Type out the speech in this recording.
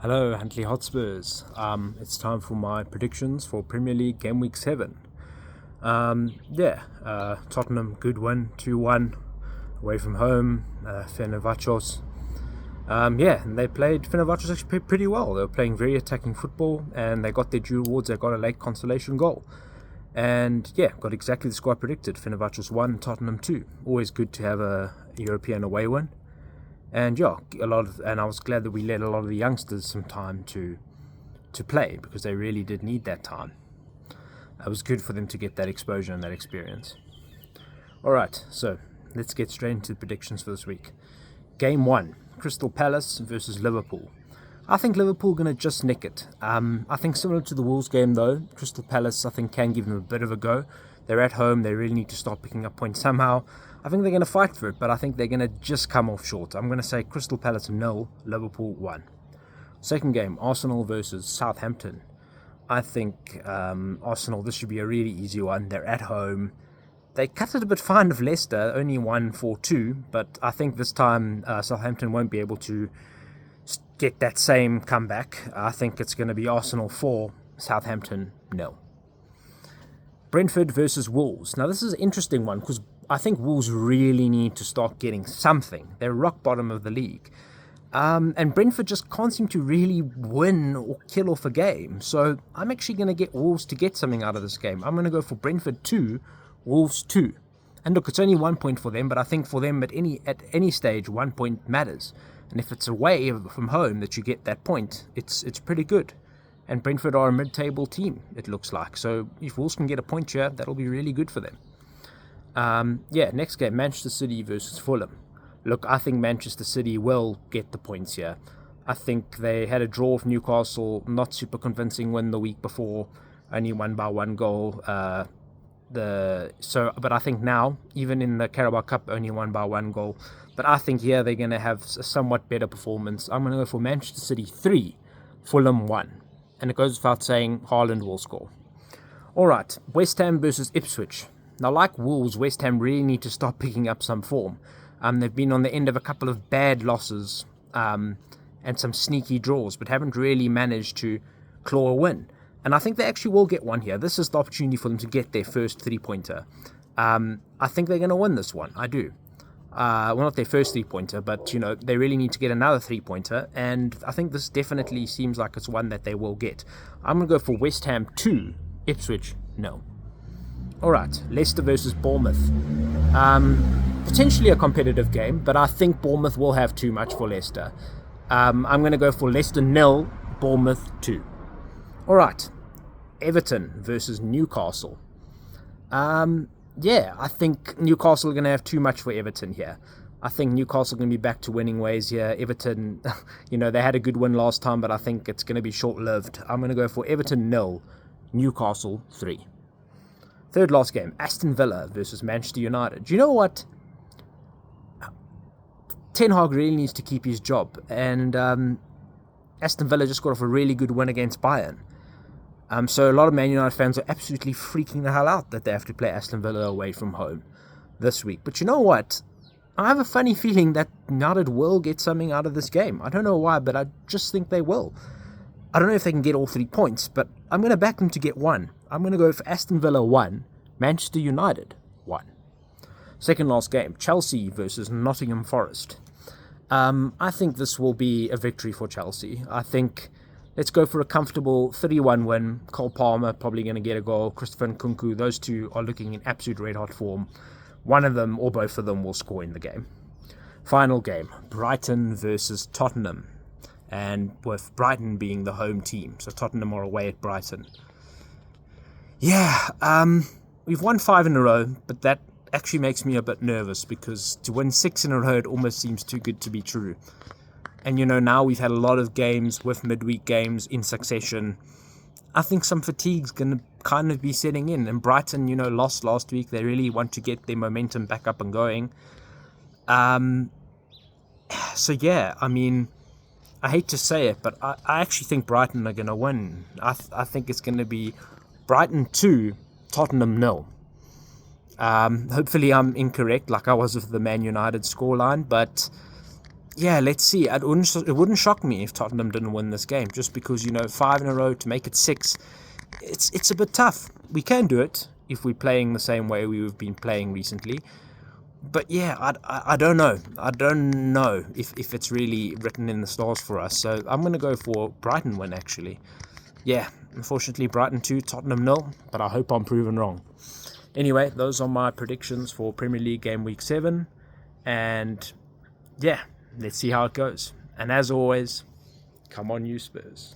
Hello, Huntley Hotspurs. It's time for my predictions for Premier League Game Week 7. Tottenham, good win, 2-1, away from home, Fenerbahce. And they played Fenerbahce actually pretty well. They were playing very attacking football, and they got their due awards. They got a late consolation goal. And got exactly the squad predicted. Fenerbahce 1, Tottenham 2. Always good to have a European away win. And I was glad that we let a lot of the youngsters some time to play, because they really did need that time. It was good for them to get that exposure and that experience. Alright, so let's get straight into the predictions for this week. Game 1, Crystal Palace versus Liverpool. I think Liverpool are going to just nick it. I think similar to the Wolves game though, Crystal Palace I think can give them a bit of a go. They're at home, they really need to start picking up points somehow. I think they're going to fight for it, but I think they're going to just come off short. I'm going to say Crystal Palace 0, Liverpool 1. Second game, Arsenal versus Southampton. I think Arsenal, this should be a really easy one. They're at home. They cut it a bit fine of Leicester, only won 4-2, but I think this time Southampton won't be able to get that same comeback. I think it's going to be Arsenal 4, Southampton 0. Brentford versus Wolves. Now this is an interesting one because I think Wolves really need to start getting something. They're rock bottom of the league. And Brentford just can't seem to really win or kill off a game. So I'm actually going to get Wolves to get something out of this game. I'm going to go for Brentford 2, Wolves 2. And look, it's only 1 point for them, but I think for them at any stage, 1 point matters. And if it's away from home that you get that point, it's pretty good. And Brentford are a mid-table team, it looks like. So if Wolves can get a point here, that'll be really good for them. Next game, Manchester City versus Fulham. Look, I think Manchester City will get the points here. I think they had a draw with Newcastle, not super convincing win the week before, only won by 1 goal. But I think now, even in the Carabao Cup, only won by 1 goal. But I think here they're going to have a somewhat better performance. I'm going to go for Manchester City 3, Fulham 1. And it goes without saying, Haaland will score. Alright, West Ham versus Ipswich. Now, like Wolves, West Ham really need to start picking up some form. They've been on the end of a couple of bad losses and some sneaky draws, but haven't really managed to claw a win. And I think they actually will get one here. This is the opportunity for them to get their first 3-pointer. I think they're going to win this one. I do. Not their first 3-pointer, but, they really need to get another 3-pointer. And I think this definitely seems like it's one that they will get. I'm going to go for West Ham 2, Ipswich 0. Alright, Leicester versus Bournemouth. Potentially a competitive game, but I think Bournemouth will have too much for Leicester. I'm going to go for Leicester 0, Bournemouth 2. Alright, Everton versus Newcastle. I think Newcastle are going to have too much for Everton here. I think Newcastle are going to be back to winning ways here. Everton, they had a good win last time, but I think it's going to be short-lived. I'm going to go for Everton 0, Newcastle 3. Third last game, Aston Villa versus Manchester United. Do you know what? Ten Hag really needs to keep his job. And Aston Villa just got off a really good win against Bayern. So a lot of Man United fans are absolutely freaking the hell out that they have to play Aston Villa away from home this week. But you know what? I have a funny feeling that United will get something out of this game. I don't know why, but I just think they will. I don't know if they can get all 3 points, but I'm going to back them to get 1. I'm going to go for Aston Villa 1, Manchester United 1. Second last game, Chelsea versus Nottingham Forest. I think this will be a victory for Chelsea. I think let's go for a comfortable 3-1 win. Cole Palmer probably going to get a goal. Christopher Nkunku, those two are looking in absolute red-hot form. One of them or both of them will score in the game. Final game, Brighton versus Tottenham. And with Brighton being the home team. So Tottenham are away at Brighton. We've won 5 in a row, but that actually makes me a bit nervous because to win 6 in a row, it almost seems too good to be true. And now we've had a lot of games with midweek games in succession. I think some fatigue's going to kind of be setting in. And Brighton, lost last week. They really want to get their momentum back up and going. I hate to say it, but I actually think Brighton are going to win. I think it's going to be Brighton 2, Tottenham 0. Hopefully I'm incorrect like I was with the Man United scoreline, but yeah, let's see. It wouldn't shock me if Tottenham didn't win this game, just because 5 in a row to make it 6. It's a bit tough. We can do it if we're playing the same way we've been playing recently. But yeah, I don't know. I don't know if it's really written in the stars for us. So I'm going to go for Brighton win, actually. Yeah, unfortunately, Brighton 2, Tottenham 0, but I hope I'm proven wrong. Anyway, those are my predictions for Premier League Game Week 7. And yeah, let's see how it goes. And as always, come on, you Spurs.